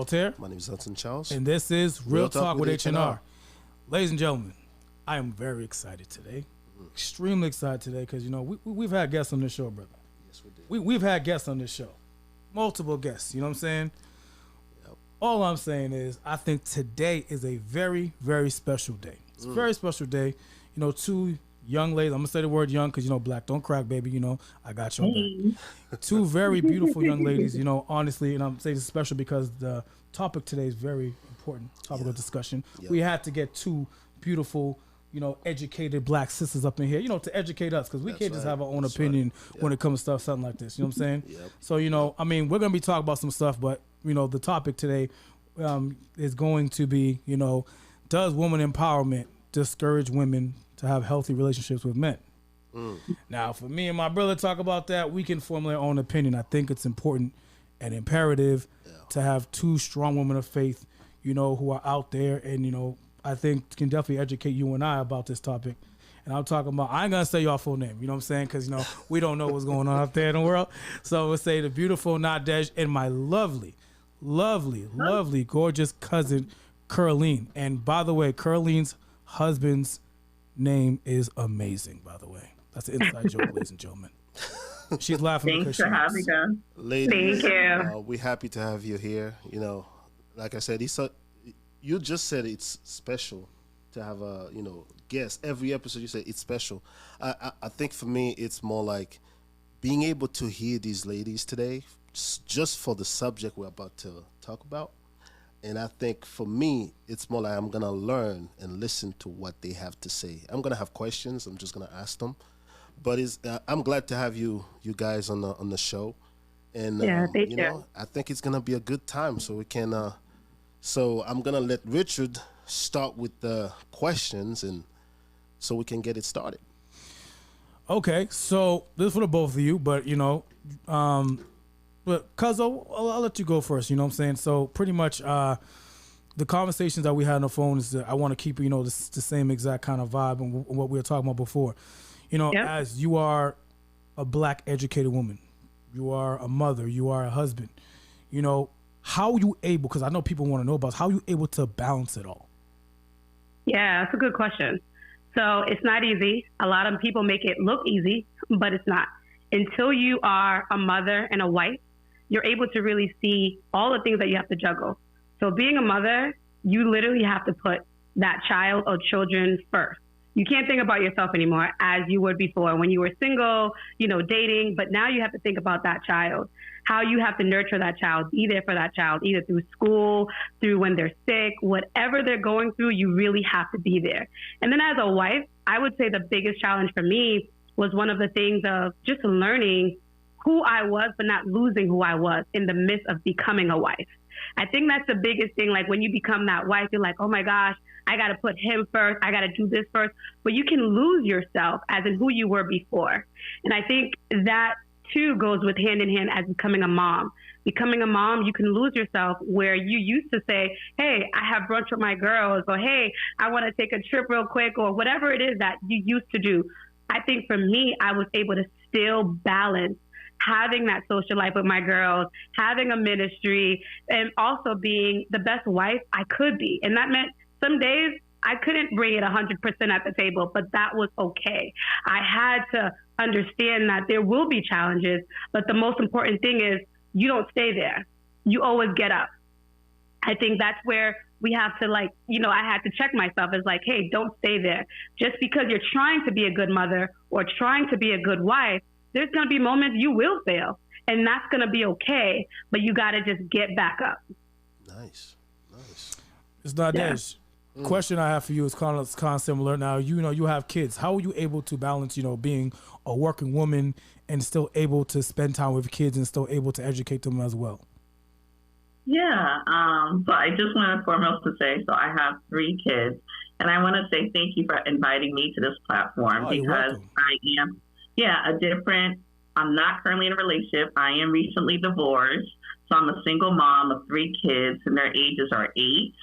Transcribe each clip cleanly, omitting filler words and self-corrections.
Voltaire. My name is Hudson Charles. And this is Real Talk with H&R. Ladies and gentlemen, I am very excited today. Extremely excited today because, you know, we've had guests on this show, brother. Yes, we did. We've had guests on this show. Multiple guests, you know what I'm saying? Yep. All I'm saying is I think today is a very, very special day. It's a very special day. You know, two young ladies, I'm going to say the word young because, you know, black don't crack, baby. You know, I got you on that. Two very beautiful young ladies, you know, honestly, and I'm saying it's special because the topic today is very important topic of discussion. Yep. We had to get two beautiful, you know, educated black sisters up in here, you know, to educate us because we can't just have our own opinion when it comes to stuff, something like this. You know what I'm saying? Yep. So, you know, I mean, we're going to be talking about some stuff, but, you know, the topic today is going to be, you know, does woman empowerment discourage women to have healthy relationships with men? Now, for me and my brother talk about that, we can formulate our own opinion. I think it's important and imperative to have two strong women of faith, you know, who are out there and, you know, I think can definitely educate you and I about this topic. And I'm talking about, I ain't going to say your full name, you know what I'm saying? Because, you know, we don't know what's going on out there in the world. So we'll say the beautiful Nadej and my lovely, gorgeous cousin, Caroline. And by the way, Caroline's husband's name is amazing, by the way. That's an inside joke, ladies and gentlemen. She's laughing because Thanks for having us. Ladies, thank you. We're happy to have you here. You know, like I said, you just said it's special to have a, you know, guest. Every episode you say it's special. I think for me, it's more like being able to hear these ladies today just for the subject we're about to talk about. And I think for me, it's more like I'm going to learn and listen to what they have to say. I'm going to have questions. I'm just going to ask them. But I'm glad to have you guys on the show. And, you know, I think it's going to be a good time. So we can, so I'm going to let Richard start with the questions and so we can get it started. Okay. So this is for the both of you, but, you know, but cuz I'll let you go first, you know what I'm saying? So pretty much the conversations that we had on the phone is that I want to keep, you know, the same exact kind of vibe and what we were talking about before. You know, as you are a black educated woman, you are a mother, you are a husband, you know, how are you able, because I know people want to know about how are you able to balance it all? Yeah, that's a good question. So it's not easy. A lot of people make it look easy, but it's not. Until you are a mother and a wife, you're able to really see all the things that you have to juggle. So being a mother, you literally have to put that child or children first. You can't think about yourself anymore as you would before when you were single, you know, dating, but now you have to think about that child, how you have to nurture that child, be there for that child, either through school, through when they're sick, whatever they're going through, you really have to be there. And then as a wife, I would say the biggest challenge for me was one of the things of just learning who I was, but not losing who I was in the midst of becoming a wife. I think that's the biggest thing. Like when you become that wife, you're like, oh my gosh, I got to put him first. I got to do this first. But you can lose yourself as in who you were before. And I think that too goes with hand in hand as becoming a mom. Becoming a mom, you can lose yourself where you used to say, hey, I have brunch with my girls, or hey, I want to take a trip real quick, or whatever it is that you used to do. I think for me, I was able to still balance having that social life with my girls, having a ministry, and also being the best wife I could be. And that meant some days I couldn't bring it 100% at the table, but that was okay. I had to understand that there will be challenges, but the most important thing is you don't stay there. You always get up. I think that's where we have to, like, you know, I had to check myself as like, hey, don't stay there. Just because you're trying to be a good mother or trying to be a good wife, there's going to be moments you will fail, and that's going to be okay, but you got to just get back up. Nice. It's not that. Question I have for you is kind of similar. Now, you know, you have kids. How are you able to balance, you know, being a working woman and still able to spend time with kids and still able to educate them as well? Yeah. So I just want to foremost to say, so I have 3 kids, and I want to say thank you for inviting me to this platform because I am, I'm not currently in a relationship. I am recently divorced. So I'm a single mom of 3 kids, and their ages are 8,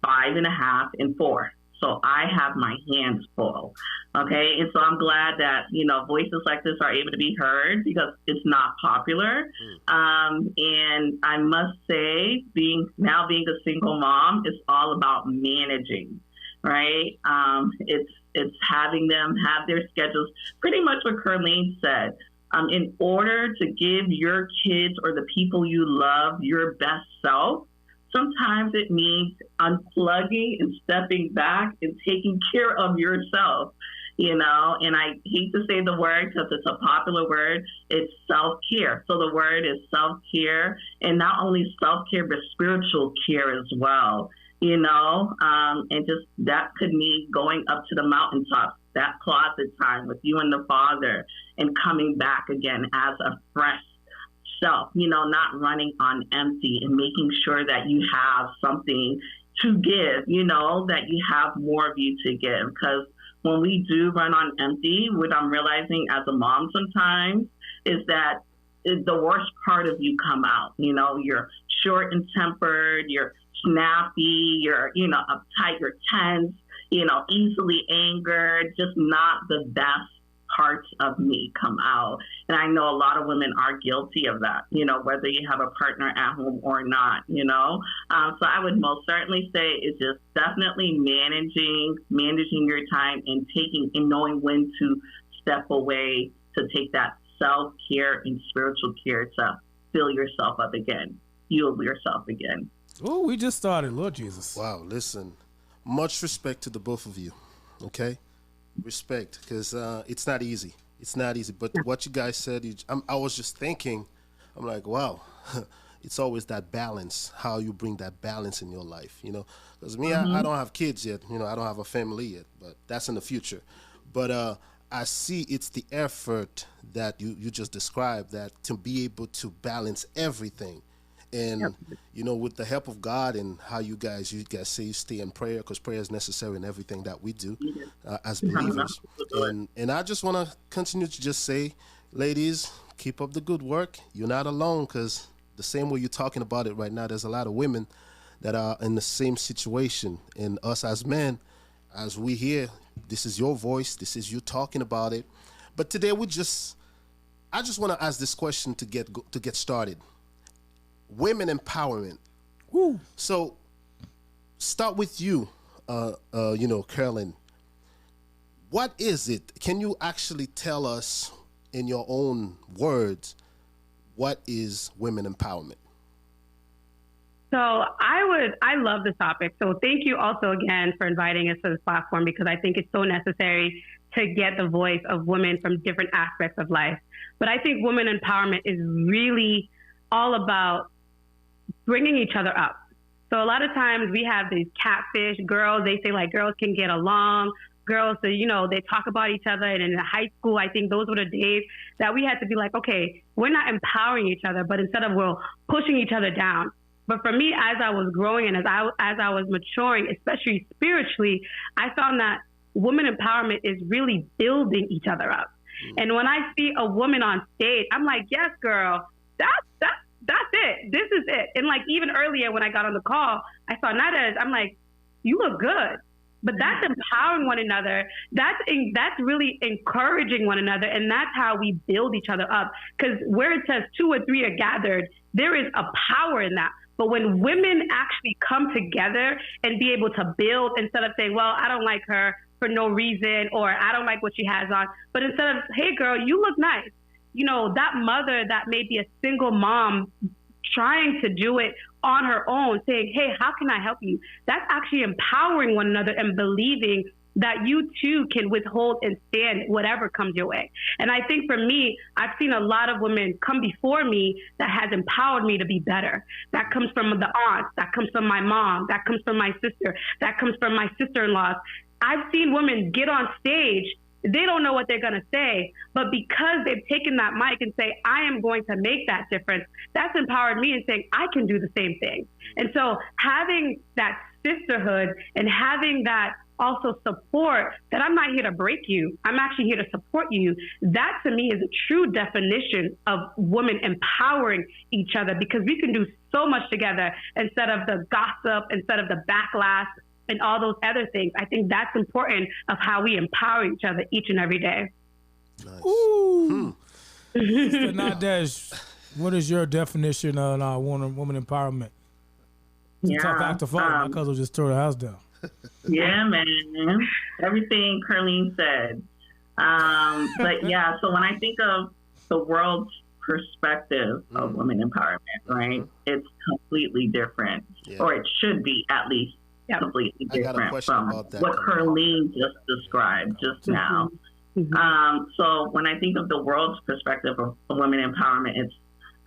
5.5, and 4. So I have my hands full. Okay. And so I'm glad that, voices like this are able to be heard because it's not popular. And I must say, being a single mom is all about managing, right? It's having them have their schedules, pretty much what Kerlene said. In order to give your kids or the people you love your best self, sometimes it means unplugging and stepping back and taking care of yourself, and I hate to say the word because it's a popular word. It's self-care. So the word is self-care, and not only self-care, but spiritual care as well, and just that could mean going up to the mountaintops, that closet time with you and the Father, and coming back again as a fresh self, not running on empty, and making sure that you have something to give, that you have more of you to give. Because when we do run on empty, what I'm realizing as a mom sometimes is that the worst part of you come out. You're short and tempered, you're snappy, you're, uptight, you're tense, easily angered, just not the best parts of me come out. And I know a lot of women are guilty of that, whether you have a partner at home or not, So I would most certainly say it's just definitely managing your time and knowing when to step away to take that self-care and spiritual care to fill yourself up again, fuel yourself again. Oh, we just started, Lord Jesus. Wow, listen, much respect to the both of you, okay? Respect, because it's not easy. It's not easy. But what you guys said, I was just thinking, I'm like, wow, it's always that balance, how you bring that balance in your life, Because me, I don't have kids yet, I don't have a family yet, but that's in the future. But I see it's the effort that you just described, that to be able to balance everything. And, with the help of God and how you guys say you stay in prayer, because prayer is necessary in everything that we do as believers. And I just want to continue to just say, ladies, keep up the good work. You're not alone, because the same way you're talking about it right now, there's a lot of women that are in the same situation. And us as men, as we hear, this is your voice, this is you talking about it. But today I just want to ask this question to get started. Women empowerment. Woo. So, start with you, Kerlene. What is it? Can you actually tell us in your own words, what is women empowerment? So I love this topic. So thank you also again for inviting us to this platform, because I think it's so necessary to get the voice of women from different aspects of life. But I think women empowerment is really all about bringing each other up. So a lot of times we have these catfish girls. They say like girls can get along. Girls, so, they talk about each other. And in high school, I think those were the days that we had to be like, okay, we're not empowering each other, but instead of we're pushing each other down. But for me, as I was growing and as I was maturing, especially spiritually, I found that women empowerment is really building each other up. And when I see a woman on stage, I'm like, yes, girl, that's it. This is it. And like even earlier when I got on the call, I saw Nada. I'm like, you look good. But that's empowering one another. That's really encouraging one another. And that's how we build each other up. Because where it says 2 or 3 are gathered, there is a power in that. But when women actually come together and be able to build, instead of saying, well, I don't like her for no reason, or I don't like what she has on. But instead of, hey, girl, you look nice. That mother that may be a single mom trying to do it on her own, saying, hey, how can I help you? That's actually empowering one another and believing that you too can withhold and stand whatever comes your way. And I think for me, I've seen a lot of women come before me that has empowered me to be better. That comes from the aunts, that comes from my mom, that comes from my sister, that comes from my sister-in-laws. I've seen women get on stage. They don't know what they're going to say, but because they've taken that mic and say, I am going to make that difference, that's empowered me and saying, I can do the same thing. And so having that sisterhood and having that also support, that I'm not here to break you, I'm actually here to support you, that to me is a true definition of women empowering each other, because we can do so much together instead of the gossip, instead of the backlash, and all those other things. I think that's important of how we empower each other each and every day. Nice. Ooh. Sister Nadesh, what is your definition of woman empowerment? It's a tough act to follow. My cousin just tore the house down. Yeah, man. Everything Carlene said. But yeah, so when I think of the world's perspective of women empowerment, right, it's completely different, or it should be at least completely different from what Carlene just described just now. So when I think of the world's perspective of women empowerment, it's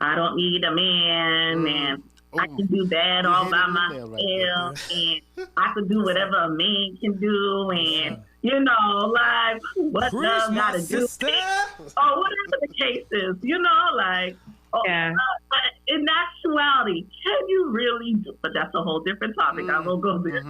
I don't need a man, and I can do that all by myself, and I can do whatever a man can do, and you know, like what love gotta do, or whatever the case is, you know, like. But in actuality, can you really do? But that's a whole different topic. I won't go there.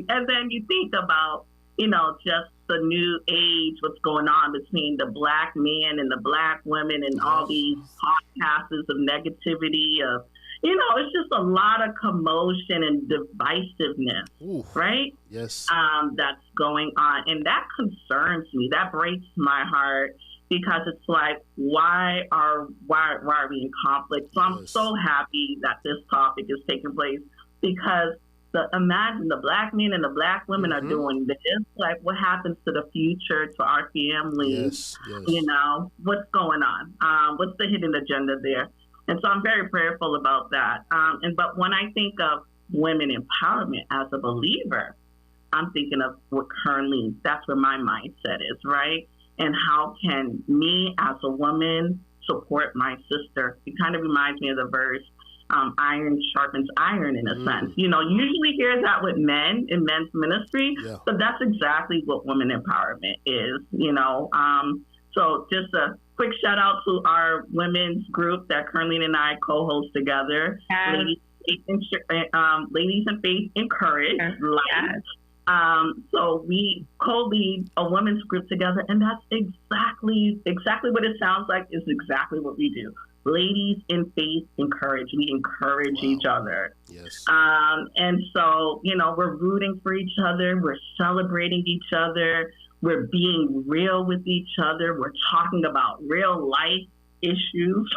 And then you think about, you know, just the new age, what's going on between the black men and the black women and all these podcasts of negativity of, you know, it's just a lot of commotion and divisiveness, right? Yes. That's going on. And that concerns me. That breaks my heart because it's like, why are we in conflict? So I'm so happy that this topic is taking place because imagine the black men and the black women are doing this. Like, what happens to the future, to our families? You know, what's going on? What's the hidden agenda there? And so I'm very prayerful about that. But when I think of women empowerment as a believer, I'm thinking of what currently, that's where my mindset is, right? And how can me as a woman support my sister? It kind of reminds me of the verse, iron sharpens iron in a sense. You know, usually hear that with men in men's ministry, but that's exactly what women empowerment is, you know. So just a quick shout out to our women's group that Carlene and I co-host together, Ladies in Faith Encourage. So we co-lead a women's group together, and that's exactly what it sounds like is exactly what we do. Ladies in Faith Encourage. We encourage each other. Yes. And so, you know, we're rooting for each other. We're celebrating each other. We're being real with each other. We're talking about real life issues.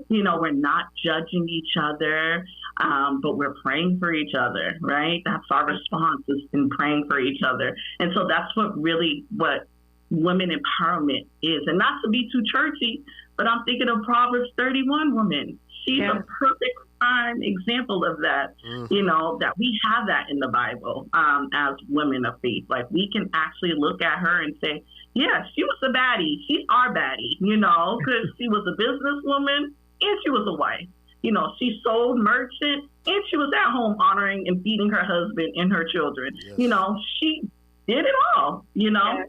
You know, we're not judging each other, but we're praying for each other, right? That's our response, is in praying for each other. And so that's what women empowerment is. And not to be too churchy, but I'm thinking of Proverbs 31 woman. She's a perfect prime example of that, you know, that we have that in the Bible as women of faith. Like, we can actually look at her and say, yeah, she was a baddie. She's our baddie, you know, because she was a businesswoman and she was a wife. You know, she sold merchant and she was at home honoring and feeding her husband and her children. You know, she did it all, you know.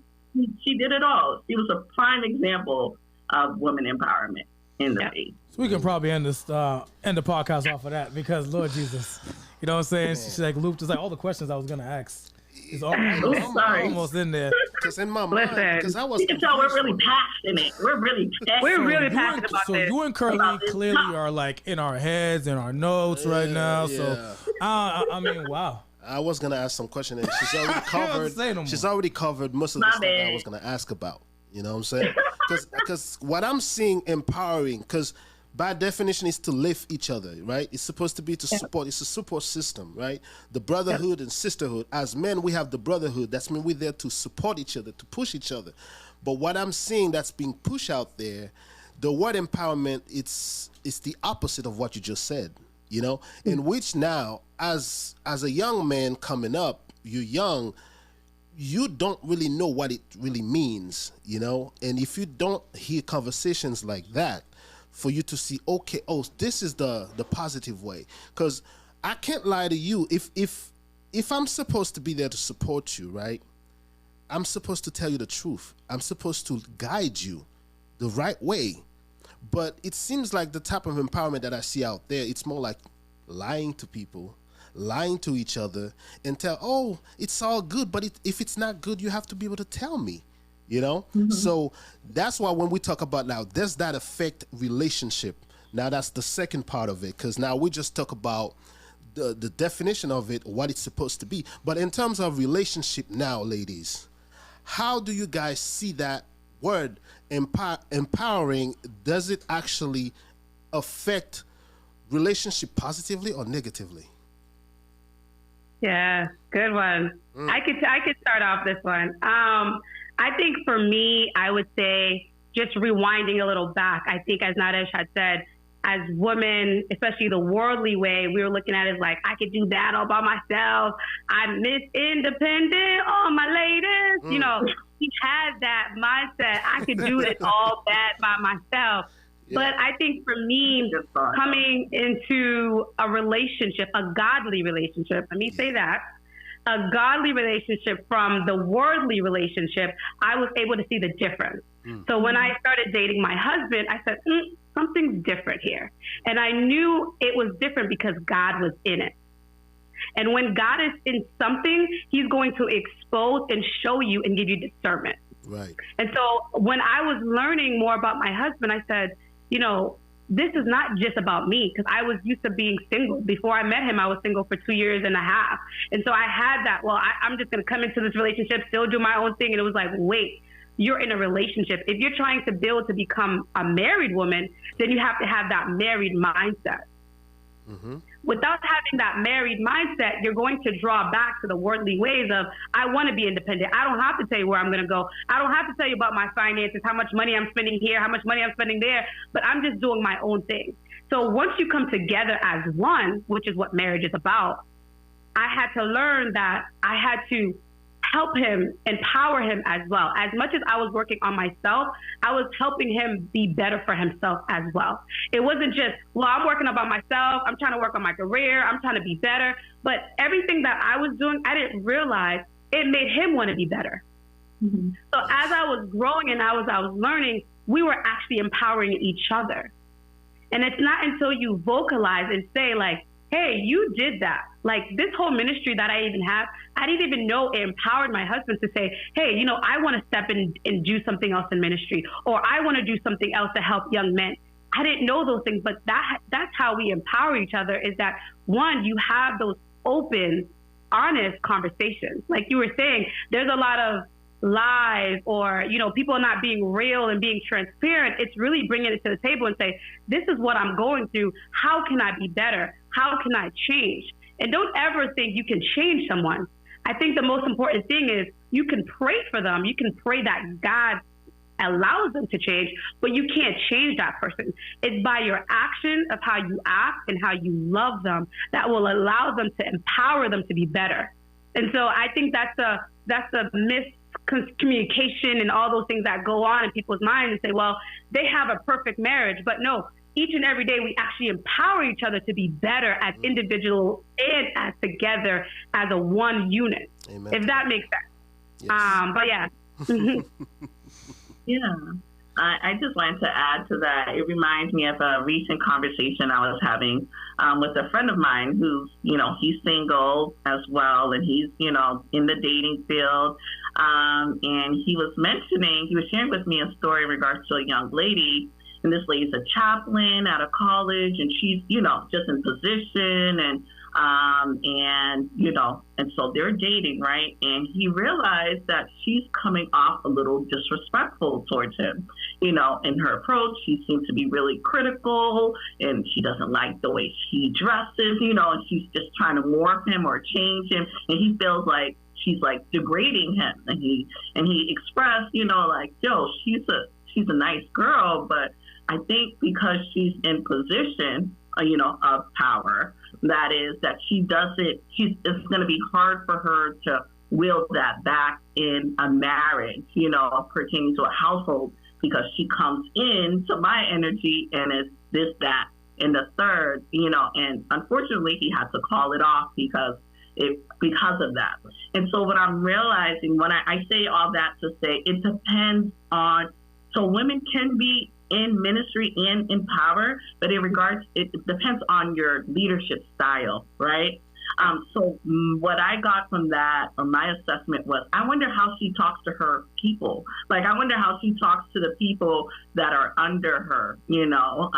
She did it all. She was a prime example of women empowerment in the faith. So we can probably end the podcast off of that, because Lord Jesus, you know what I'm saying? She's like looped. It's like all the questions I was gonna ask. It's almost in there. Because in my mind, because I was. You can tell we're really passionate. We're really passionate about this. So you and Carlene clearly are like in our heads and our notes right now. So I mean, wow. I was gonna ask some question, and she's already covered. She's already covered most of the stuff I was gonna ask about. You know what I'm saying? Because what I'm seeing empowering, because by definition is to lift each other, right? It's supposed to be to support. It's a support system, right? The brotherhood and sisterhood. As men, we have the brotherhood. That's mean we're there to support each other, to push each other. But what I'm seeing that's being pushed out there, the word empowerment, it's the opposite of what you just said. You know, in which now, as a young man coming up, you're young, you don't really know what it really means, you know? And if you don't hear conversations like that, for you to see, okay, this is the positive way. Because I can't lie to you, if I'm supposed to be there to support you, right? I'm supposed to tell you the truth. I'm supposed to guide you the right way. But it seems like the type of empowerment that I see out there, it's more like lying to people, lying to each other, and tell, it's all good, but if it's not good, you have to be able to tell me, you know? So that's why when we talk about now, does that affect relationship? Now that's the second part of it, because now we just talk about the definition of it, what it's supposed to be. But in terms of relationship now, ladies, how do you guys see that word empowering? Does it actually affect relationship positively or negatively? Yeah, good one. I could start off this one. I think for me, I would say just rewinding a little back. I think as Nadesh had said, as women, especially the worldly way, we were looking at it as like, I could do that all by myself. I'm Miss Independent, all my ladies. You know, he had that mindset. I could do it all that by myself. Yeah. But I think for me, coming into a relationship, a godly relationship, let me say that, a godly relationship from the worldly relationship, I was able to see the difference. So when I started dating my husband, I said, something's different here. And I knew it was different because God was in it. And when God is in something, he's going to expose and show you and give you discernment. Right. And so when I was learning more about my husband, I said, you know, this is not just about me, because I was used to being single. Before I met him, I was single for 2.5 years. And so I had that, well, I'm just going to come into this relationship, still do my own thing. And it was like, wait, you're in a relationship. If you're trying to build to become a married woman, then you have to have that married mindset. Without having that married mindset, you're going to draw back to the worldly ways of, I want to be independent. I don't have to tell you where I'm going to go. I don't have to tell you about my finances, how much money I'm spending here, how much money I'm spending there, but I'm just doing my own thing. So once you come together as one, which is what marriage is about, I had to learn that I had to help him, empower him as well. As much as I was working on myself, I was helping him be better for himself as well. It wasn't just, well, I'm working about myself, I'm trying to work on my career, I'm trying to be better. But everything that I was doing, I didn't realize it made him want to be better. So as I was growing and I was learning, we were actually empowering each other. And it's not until you vocalize and say like, hey, you did that. Like this whole ministry that I even have, I didn't even know it empowered my husband to say, hey, you know, I want to step in and do something else in ministry, or I want to do something else to help young men. I didn't know those things, but that's how we empower each other, is that one, you have those open, honest conversations. Like you were saying, there's a lot of lies, or, you know, people not being real and being transparent. It's really bringing it to the table and say, this is what I'm going through. How can I be better? How can I change? And don't ever think you can change someone. I think the most important thing is you can pray for them. You can pray that God allows them to change, but you can't change that person. It's by your action of how you act and how you love them that will allow them to empower them to be better. And so I think that's a miscommunication and all those things that go on in people's minds and say, well, they have a perfect marriage. But no, each and every day we actually empower each other to be better as individuals and as together as a one unit. Amen. If that makes sense. Yes. But yeah. Yeah. I just wanted to add to that. It reminds me of a recent conversation I was having with a friend of mine who's, you know, he's single as well, and he's, you know, in the dating field. And he was sharing with me a story in regards to a young lady. And this lady's a chaplain out of college, and she's, you know, just in position, and you know, and so they're dating, right? And he realized that she's coming off a little disrespectful towards him, you know, in her approach. She seems to be really critical, and she doesn't like the way he dresses, you know, and she's just trying to morph him or change him, and he feels like she's like degrading him. And he expressed, you know, like, yo, she's a nice girl, but I think because she's in position, you know, of power, that is that it's going to be hard for her to wield that back in a marriage, you know, pertaining to a household, because she comes into my energy and it's this, that, and the third, you know, and unfortunately he had to call it off because of that. And so what I'm realizing when I say all that to say, it depends on, so women can be in ministry and in power, but it depends on your leadership style, right? So what I got from that, or my assessment was, I wonder how she talks to her people. Like, I wonder how she talks to the people that are under her, you know.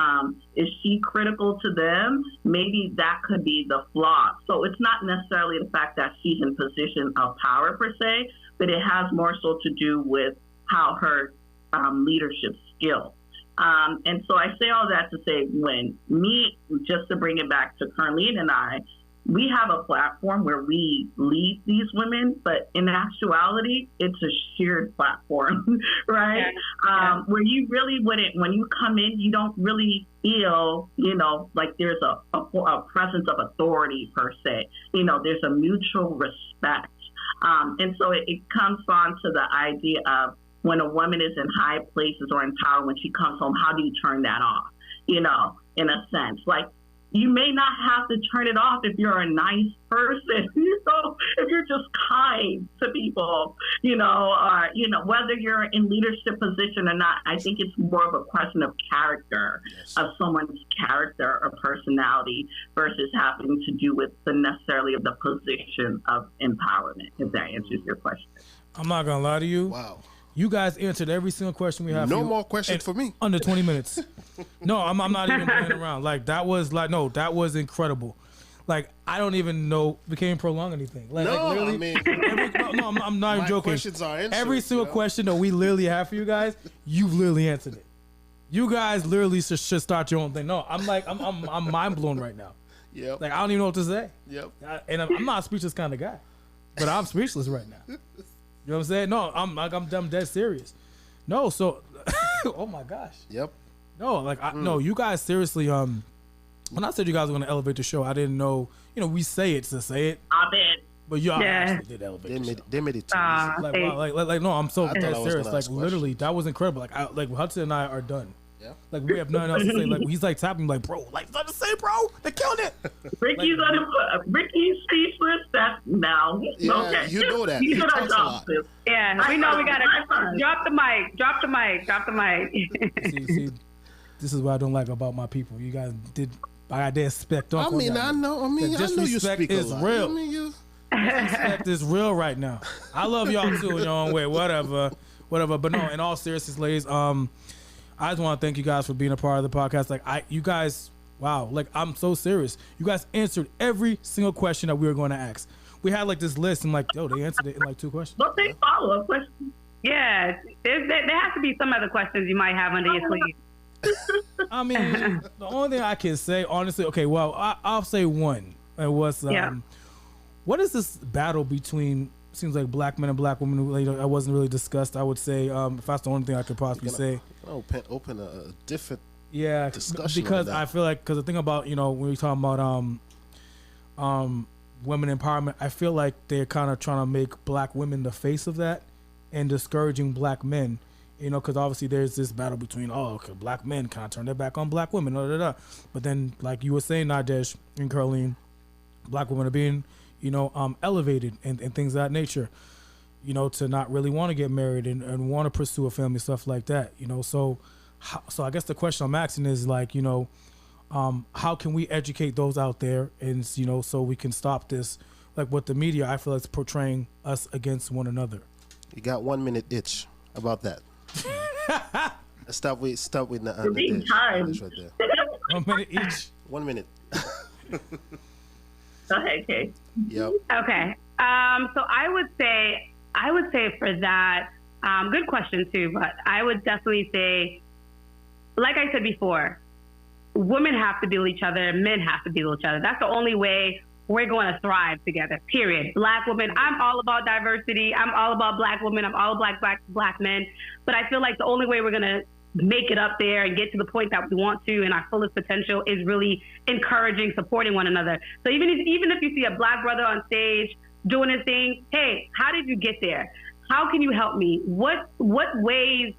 Is she critical to them? Maybe that could be the flaw. So it's not necessarily the fact that she's in position of power per se, but it has more so to do with how her leadership skill. And so I say all that to say, just to bring it back to Carleen and I, we have a platform where we lead these women, but in actuality, it's a shared platform, right? Yeah. Where you really wouldn't, when you come in, you don't really feel, you know, like there's a presence of authority per se. You know, there's a mutual respect. And so it comes on to the idea of when a woman is in high places or in power, when she comes home, how do you turn that off? You know, in a sense, like, you may not have to turn it off if you're a nice person, you know, if you're just kind to people, you know, whether you're in leadership position or not. I think it's more of a question of character, of someone's character or personality versus having to do with necessarily of the position of empowerment, if that answers your question. I'm not going to lie to you. Wow. You guys answered every single question we have. No more questions for me. Under 20 minutes. No, I'm not even playing around. Like, that was incredible. Like, I don't even know we can't prolong anything. Like, literally, I mean, I'm not even joking. Questions are answered, every single question that we literally have for you guys, you've literally answered it. You guys literally should start your own thing. No, I'm mind blown right now. Yep. Like, I don't even know what to say. Yep. And I'm not a speechless kind of guy, but I'm speechless right now. You know what I'm saying? No, I'm dead serious. No, so oh my gosh. Yep. No, like no, you guys seriously. When I said you guys were gonna elevate the show, I didn't know. You know, we say it to say it. I bet. But y'all actually did elevate. They made it too easy. Like no, I'm so dead serious. Like literally, that was incredible. Like Hudson and I are done. Yeah. Like, we have nothing else to say. Like, he's like tapping me like, bro, like, nothing to say, bro. They killed it. Ricky's like, Ricky's speechless. That's now. Yeah, okay. You know that. He talks a lot. Yeah, we know we gotta drop the mic. Drop the mic. see, this is what I don't like about my people. You guys I did expect. I know you speak is a lot. Real. Disrespect is real right now. I love y'all too in your own way. Whatever. But no, in all seriousness, ladies, I just want to thank you guys for being a part of the podcast. Like, you guys, wow, like, I'm so serious. You guys answered every single question that we were going to ask. We had like this list and like, yo, they answered it in like 2 questions. Don't they follow up questions? Yeah, there has to be some other questions you might have under your sleeve. I mean, the only thing I can say, honestly, okay, well, I'll say one. It was, what is this battle between, seems like black men and black women? That wasn't really discussed. I would say, if that's the only thing I could possibly say. Open a different discussion because I feel like, because the thing about, you know, when we're talking about women empowerment, I feel like they're kind of trying to make black women the face of that and discouraging black men, you know, because obviously there's this battle between, black men kind of turn their back on black women, but then, like you were saying, Nadesh and Carleen, black women are being, you know, elevated and things of that nature, you know, to not really want to get married and want to pursue a family, stuff like that, you know. So I guess the question I'm asking is, like, you know, how can we educate those out there, and, you know, so we can stop this, like, what the media, I feel, is portraying us against one another. You got 1 minute itch about that. Stop with the being time. Right there. 1 minute each. 1 minute. Okay, Kay. Yep. Okay. So I would say for that, good question too, but I would definitely say, like I said before, women have to build each other, men have to build each other. That's the only way we're going to thrive together, period. Black women, I'm all about diversity. I'm all about black women. I'm all about black men. But I feel like the only way we're going to make it up there and get to the point that we want to in our fullest potential is really encouraging, supporting one another. So even if you see a black brother on stage doing his thing, hey, how did you get there? how can you help me? What ways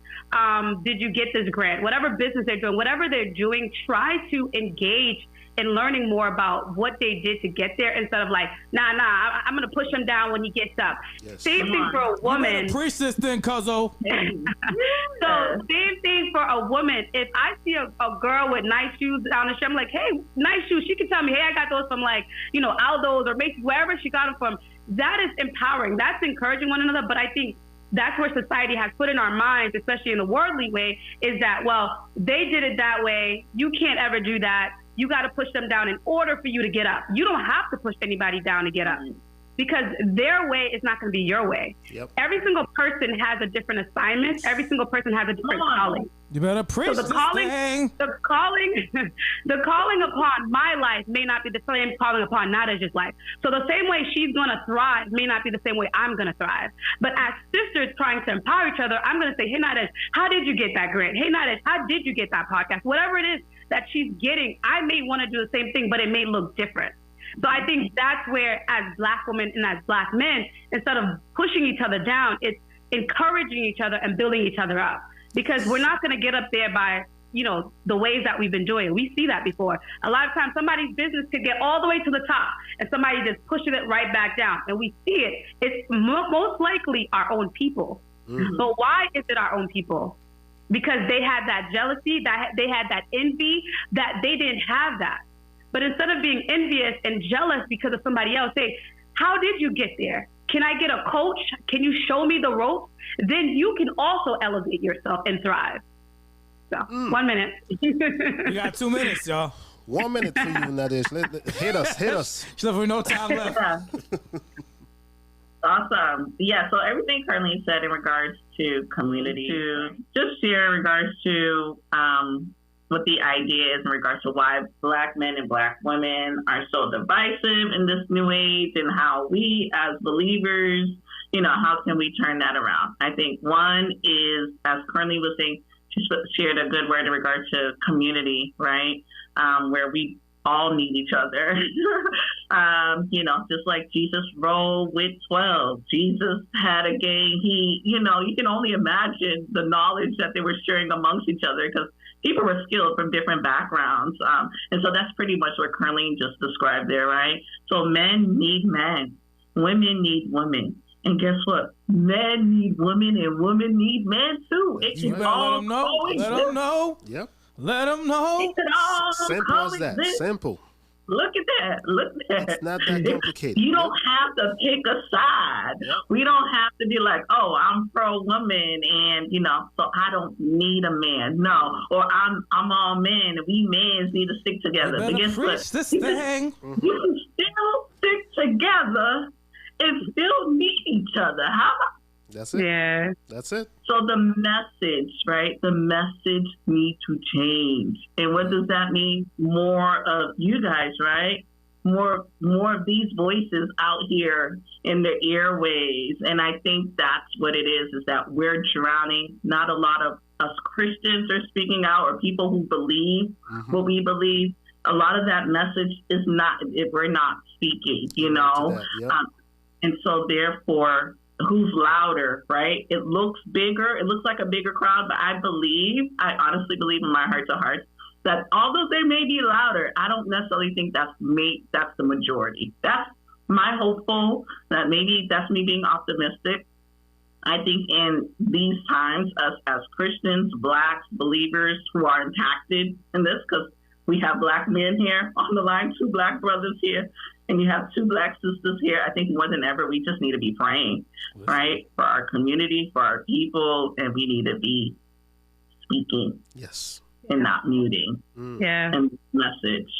did you get this grant? Whatever business they're doing, whatever they're doing, try to engage in learning more about what they did to get there instead of like, I'm going to push him down when he gets up. Yes. Same thing for a woman. Preach this thing, cuzzo. So same thing for a woman. If I see a girl with nice shoes down the street, I'm like, hey, nice shoes. She can tell me, hey, I got those from like, Aldo's or Macy's, wherever she got them from. That is empowering. That's encouraging one another. But I think that's where society has put in our minds, especially in the worldly way, is that, well, they did it that way. You can't ever do that. You got to push them down in order for you to get up. You don't have to push anybody down to get up because their way is not going to be your way. Yep. Every single person has a different assignment. Every single person has a different calling. You better preach so this thing. The calling upon my life may not be the same calling upon Nadej's life. So the same way she's going to thrive may not be the same way I'm going to thrive. But as sisters trying to empower each other, I'm going to say, hey, Nadej, how did you get that grant? Hey, Nadej, how did you get that podcast? Whatever it is that she's getting, I may want to do the same thing, but it may look different. So I think that's where, as Black women and as Black men, instead of pushing each other down, it's encouraging each other and building each other up. Because we're not going to get up there by, the ways that we've been doing. We see that before. A lot of times somebody's business could get all the way to the top and somebody just pushes it right back down. And we see it. It's most likely our own people. Mm-hmm. But why is it our own people? Because they had that jealousy, that they had that envy, that they didn't have that. But instead of being envious and jealous because of somebody else, say, how did you get there? Can I get a coach? Can you show me the ropes? Then you can also elevate yourself and thrive. So, 1 minute. You got 2 minutes, y'all. 1 minute for you, Nadej. Hit us. She left with no time left. Awesome. Yeah, so everything currently said in regards to community, to just share in regards to what the idea is in regards to why Black men and Black women are so divisive in this new age and how we as believers, how can we turn that around? I think one is, as Currently was saying, she shared a good word in regards to community, right? Where we all need each other. Just like Jesus rolled with 12. Jesus had a gang. You can only imagine the knowledge that they were sharing amongst each other because people were skilled from different backgrounds. And so that's pretty much what Currently just described there, right? So men need men. Women need women. And guess what? Men need women and women need men too. It can all let them know. Let them know. Yep. Let them know. It can all simple as that. Simple. Look at that. It's not that complicated. You don't have to pick a side. Yep. We don't have to be like, oh, I'm pro woman and so I don't need a man. No. Or I'm all men and we men need to stick together. But guess what? This thing. You can still stick together and still need each other. How about that's it. Yeah. That's it. So the message, right? The message needs to change. And what does that mean? More of you guys, right? More of these voices out here in the airways. And I think that's what it is that we're drowning. Not a lot of us Christians are speaking out or people who believe what we believe. A lot of that message is not, we're not speaking, and so therefore, who's louder, right? It looks bigger. It looks like a bigger crowd, but I honestly believe in my heart to heart that although they may be louder, I don't necessarily think that's the majority. That's my hopeful, that maybe that's me being optimistic. I think in these times, us as Christians, Blacks, believers who are impacted in this, because we have Black men here on the line, 2 Black brothers here, and you have 2 Black sisters here. I think more than ever, we just need to be praying, right? For our community, for our people, and we need to be speaking. Yes. And not muting. Yeah. And message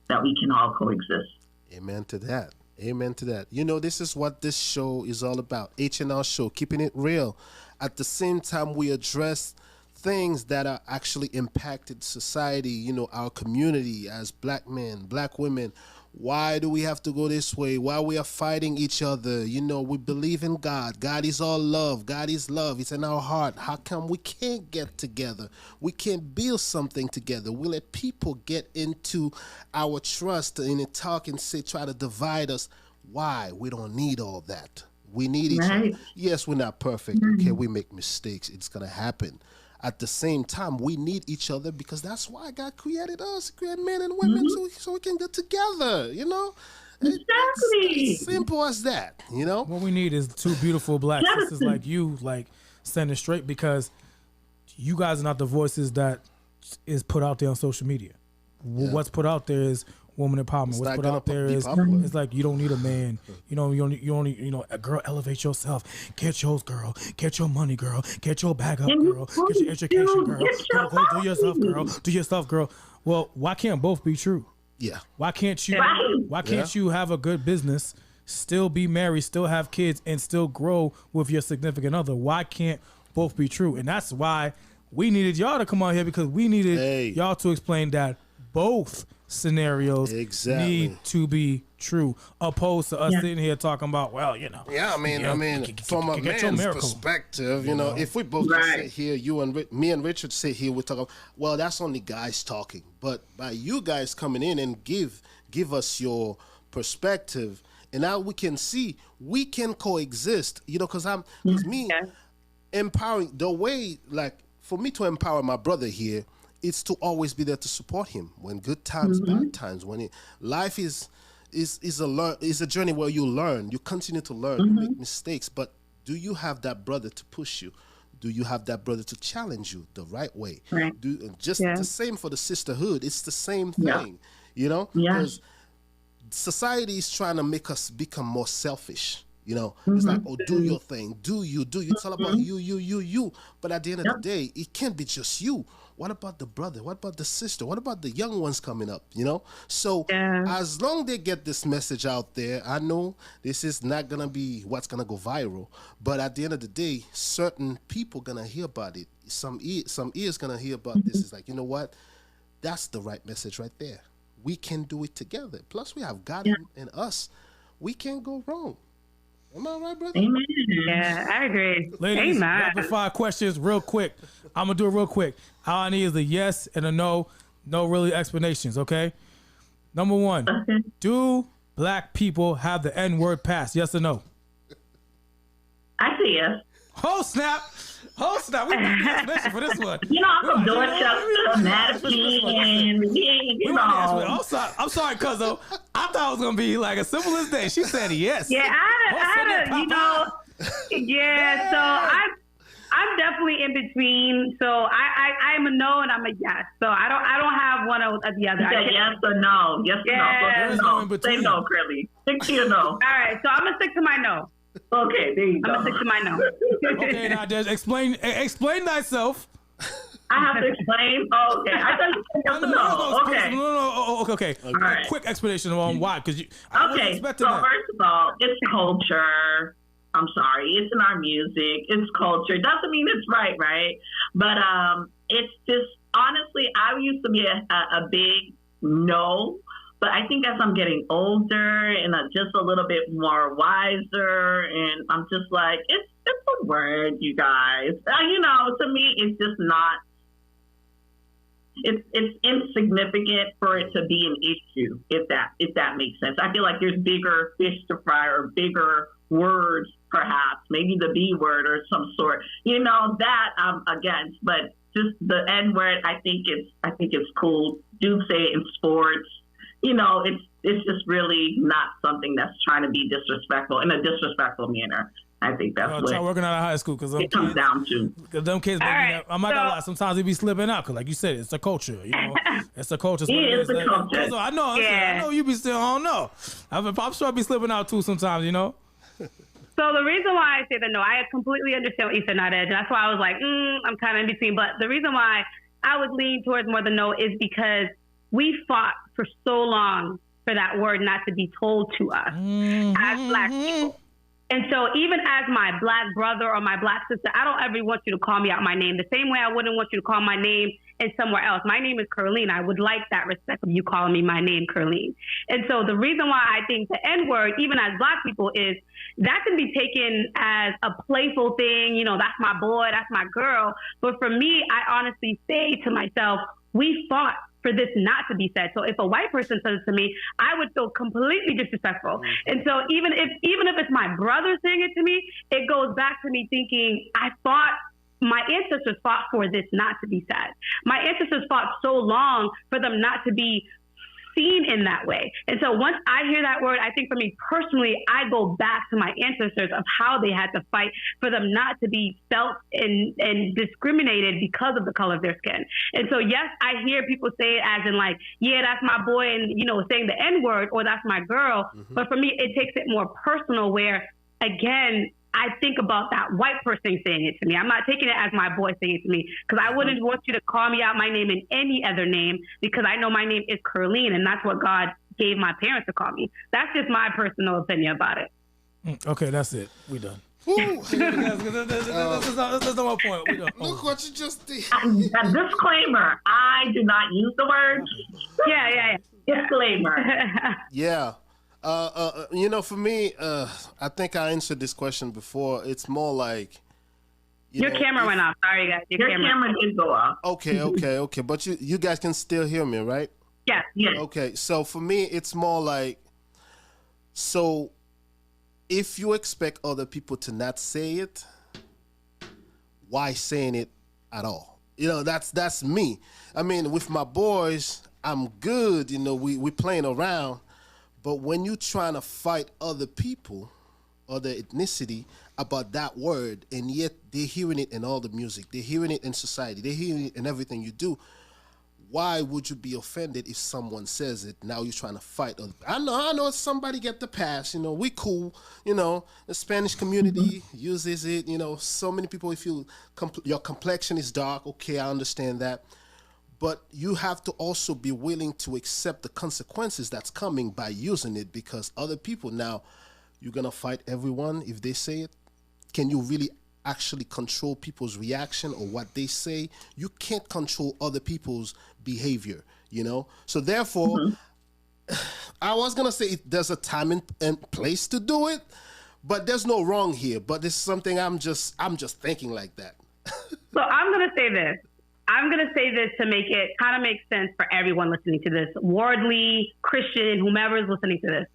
that we can all coexist. Amen to that. Amen to that. This is what this show is all about. H&R Show, keeping it real. At the same time, we address things that are actually impacted society, our community as Black men, Black women. Why do we have to go this way? Why we are fighting each other? We believe in God. God is all love. God is love. It's in our heart. How come we can't get together? We can't build something together. We let people get into our trust and talk and try to divide us. Why? We don't need all that. We need each other. Yes, we're not perfect. Okay, we make mistakes. It's gonna happen. At the same time, we need each other because that's why God created us, created men and women, so we can get together. You know. Exactly. It's simple as that, you know? What we need is two beautiful black sisters like you, like, standing straight, because you guys are not the voices that is put out there on social media. Yeah. What's put out there is woman empowerment. What's put out there is it's like you don't need a man. You know, a girl, elevate yourself. Get yours, girl. Get your money, girl. Get your bag up, girl. Get your education, girl. Go do yourself, girl. Do yourself, girl. Well, why can't both be true? Yeah. Why can't you? Why can't you have a good business, still be married, still have kids, and still grow with your significant other? Why can't both be true? And that's why we needed y'all to come on here, because we needed y'all to explain that both scenarios need to be true, opposed to us sitting here talking about, well, you know. Yeah, I mean, from a man's perspective, you know, if we both sit here, me and Richard sit here, we talk about, well, that's only guys talking. But by you guys coming in and give us your perspective, and now we can see we can coexist, you know, because empowering the way, like, for me to empower my brother here, it's to always be there to support him when good times, bad times, when life is a journey where you learn, you continue to learn, you make mistakes, but do you have that brother to push you? Do you have that brother to challenge you the right way? Right. The same for the sisterhood. It's the same thing, you know, because society is trying to make us become more selfish. You know, it's like, oh, do your thing, do you. It's all about you. But at the end of the day, it can't be just you. What about the brother? What about the sister? What about the young ones coming up, you know? So as long as they get this message out there, I know this is not going to be what's going to go viral. But at the end of the day, certain people going to hear about it. Some ears going to hear about this. It's like, you know what? That's the right message right there. We can do it together. Plus, we have God in us. We can't go wrong. Am I right, brother? Amen. Yeah, I agree. Ladies, Amen. rapid fire questions real quick. I'm going to do it real quick. All I need is a yes and a no. No really explanations, okay? Number one, do black people have the N-word pass? Yes or no? I say yes. Oh, snap. We need an explanation for this one. You know, I'm from Dorchester, Madison, you know. I'm sorry, cuzzo. I thought it was going to be like as simple as that. She said yes. Yeah, I had a, you know, yeah, so I'm definitely in between. So I'm a no and I'm a yes. So I don't have one or the other. You said yes or no. Yes or no. So say no, Curly. Stick to your no. All right, so I'm going to stick to my no. Okay, there you go. I'm going to stick to my no. Okay, now just explain thyself. I have to explain? Oh, okay. I thought you said yes or no. Okay. No. Okay. All right. Quick explanation on why. Because okay, so first of all, it's culture. I'm sorry. It's in our music. It's culture. Doesn't mean it's right? But it's just, honestly, I used to be a big no. But I think as I'm getting older and just a little bit more wiser, and I'm just like, it's a word, you guys. You know, to me, it's just not. It's insignificant for it to be an issue, if that makes sense. I feel like there's bigger fish to fry or bigger words, perhaps, maybe the B word or some sort. You know, that I'm against, but just the N word, I think it's cool. Do say it in sports. You know, it's just really not something that's trying to be disrespectful in a disrespectful manner. I think that's what try working out of high school because it comes down to. Because them kids, I'm not gonna lie. Sometimes they be slipping out because, like you said, it's a culture. You know, it's a culture. It's a culture. I know. I know you be still. I don't know. I'm sure I be slipping out too sometimes. You know. So the reason why I say that no, I completely understand what you said, Nadej. That's why I was like, I'm kind of in between. But the reason why I would lean towards more the no is because we fought for so long for that word not to be told to us as Black people. And so even as my Black brother or my Black sister, I don't ever want you to call me out my name. The same way I wouldn't want you to call my name in somewhere else. My name is Curleen. I would like that respect of you calling me my name, Curleen. And so the reason why I think the N-word, even as Black people, is that can be taken as a playful thing. You know, that's my boy, that's my girl. But for me, I honestly say to myself, we fought for this not to be said. So if a white person says it to me, I would feel completely disrespectful. And so even if it's my brother saying it to me, it goes back to me thinking, my ancestors fought for this not to be said. My ancestors fought so long for them not to be seen in that way. And so once I hear that word, I think for me personally, I go back to my ancestors of how they had to fight for them not to be felt and discriminated because of the color of their skin. And so, yes, I hear people say it as in like, yeah, that's my boy, and, you know, saying the N word, or that's my girl. But for me, it takes it more personal where, again, I think about that white person saying it to me. I'm not taking it as my boy saying it to me, because I wouldn't want you to call me out my name in any other name, because I know my name is Curleen, and that's what God gave my parents to call me. That's just my personal opinion about it. Okay, that's it. We done. That's not my point. We done. Look what you just did. A disclaimer, I do not use the word. Yeah. Disclaimer. Yeah. You know, for me, I think I answered this question before. It's more like your camera went off. Sorry, guys. Your camera did go off. Okay. But you guys can still hear me, right? Yes. Okay. So for me, it's more like, so if you expect other people to not say it, why saying it at all? You know, that's me. I mean, with my boys, I'm good. You know, we playing around. But when you're trying to fight other people, other ethnicity about that word, and yet they're hearing it in all the music, they're hearing it in society, they're hearing it in everything you do, why would you be offended if someone says it? Now you're trying to fight. I know somebody get the pass. You know, we cool. You know, the Spanish community uses it. You know, so many people, if your complexion is dark, okay, I understand that. But you have to also be willing to accept the consequences that's coming by using it, because other people, now you're going to fight everyone if they say it. Can you really actually control people's reaction or what they say? You can't control other people's behavior, you know? So therefore, I was going to say there's a time and place to do it, but there's no wrong here. But this is something I'm just thinking like that. So I'm going to say this. I'm going to say this to make it kind of make sense for everyone listening to this, worldly, Christian, whomever is listening to this.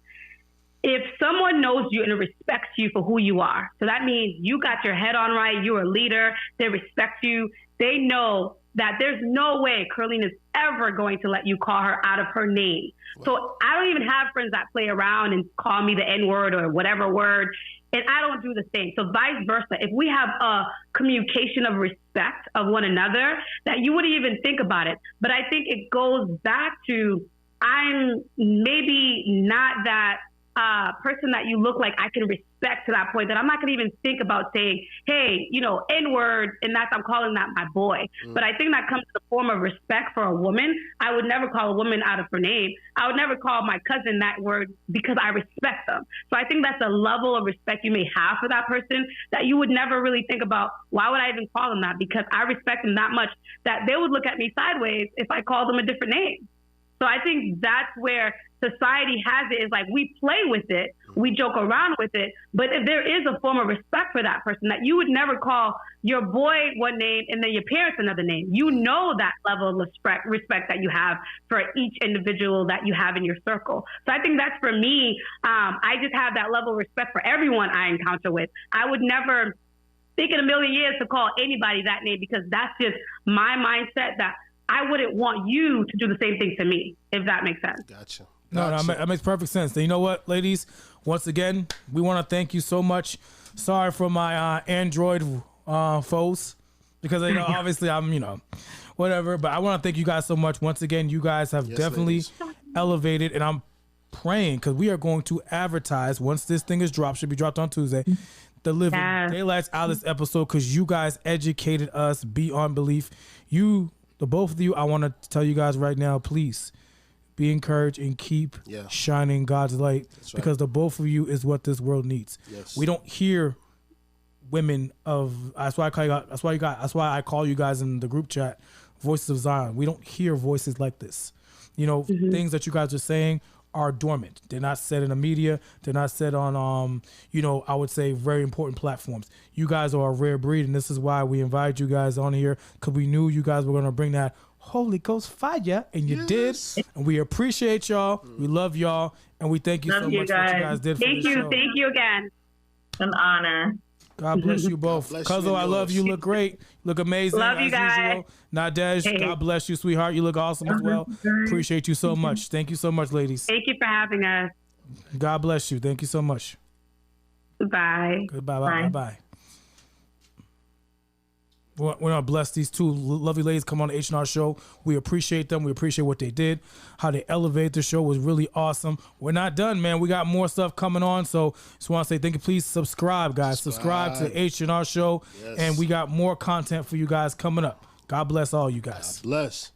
If someone knows you and respects you for who you are, so that means you got your head on right, you're a leader, they respect you, they know that there's no way Curleen is ever going to let you call her out of her name. Wow. So I don't even have friends that play around and call me the N-word or whatever word, and I don't do the same. So vice versa, if we have a communication of respect of one another, that you wouldn't even think about it. But I think it goes back to, I'm maybe not that person that you look like I can respect to that point, that I'm not going to even think about saying, hey, you know, N-word, and I'm calling that my boy. But I think that comes to the form of respect for a woman. I would never call a woman out of her name. I would never call my cousin that word, because I respect them. So I think that's a level of respect you may have for that person that you would never really think about, why would I even call them that? Because I respect them that much that they would look at me sideways if I called them a different name. So I think that's where society has it, is like we play with it, we joke around with it, but if there is a form of respect for that person, that you would never call your boy one name and then your parents another name. You know that level of respect that you have for each individual that you have in your circle. So I think that's, for me, I just have that level of respect for everyone I encounter with. I would never think in a million years to call anybody that name, because that's just my mindset, that I wouldn't want you to do the same thing to me, if that makes sense. Gotcha. No, that makes perfect sense. You know what, ladies? Once again, we want to thank you so much. Sorry for my Android foes, because obviously I'm, whatever. But I want to thank you guys so much. Once again, you guys have definitely elevated, and I'm praying, because we are going to advertise once this thing is dropped. Should be dropped on Tuesday. The living daylights out of this episode, because you guys educated us beyond belief. The both of you, I want to tell you guys right now, please be encouraged and keep shining God's light, because the both of you is what this world needs. Yes. We don't hear women of, that's why I call you guys in the group chat Voices of Zion. We don't hear voices like this. Things that you guys are saying are dormant. They're not said in the media. They're not said on, I would say very important platforms. You guys are a rare breed, and this is why we invited you guys on here, because we knew you guys were going to bring that Holy Ghost fire, and you Yes. did. And we appreciate y'all. We love y'all, and we thank you so much for what you guys did for Thank the you. show. Thank you again. An honor. God bless you both. God bless you Cuzzo, and I love yours. you. Look great. Look amazing Love you as guys. usual. Nadej, Hey. God bless you, sweetheart. You look awesome as well. Appreciate you so much. Thank you so much, ladies. Thank you for having us. God bless you. Thank you so much. Bye. Goodbye. Bye. Bye. Bye. We're going to bless these two lovely ladies come on the H&R show. We appreciate them. We appreciate what they did. How they elevated the show was really awesome. We're not done, man. We got more stuff coming on. So just want to say thank you. Please subscribe, guys. Subscribe to H&R show. Yes. And we got more content for you guys coming up. God bless all you guys. Bless.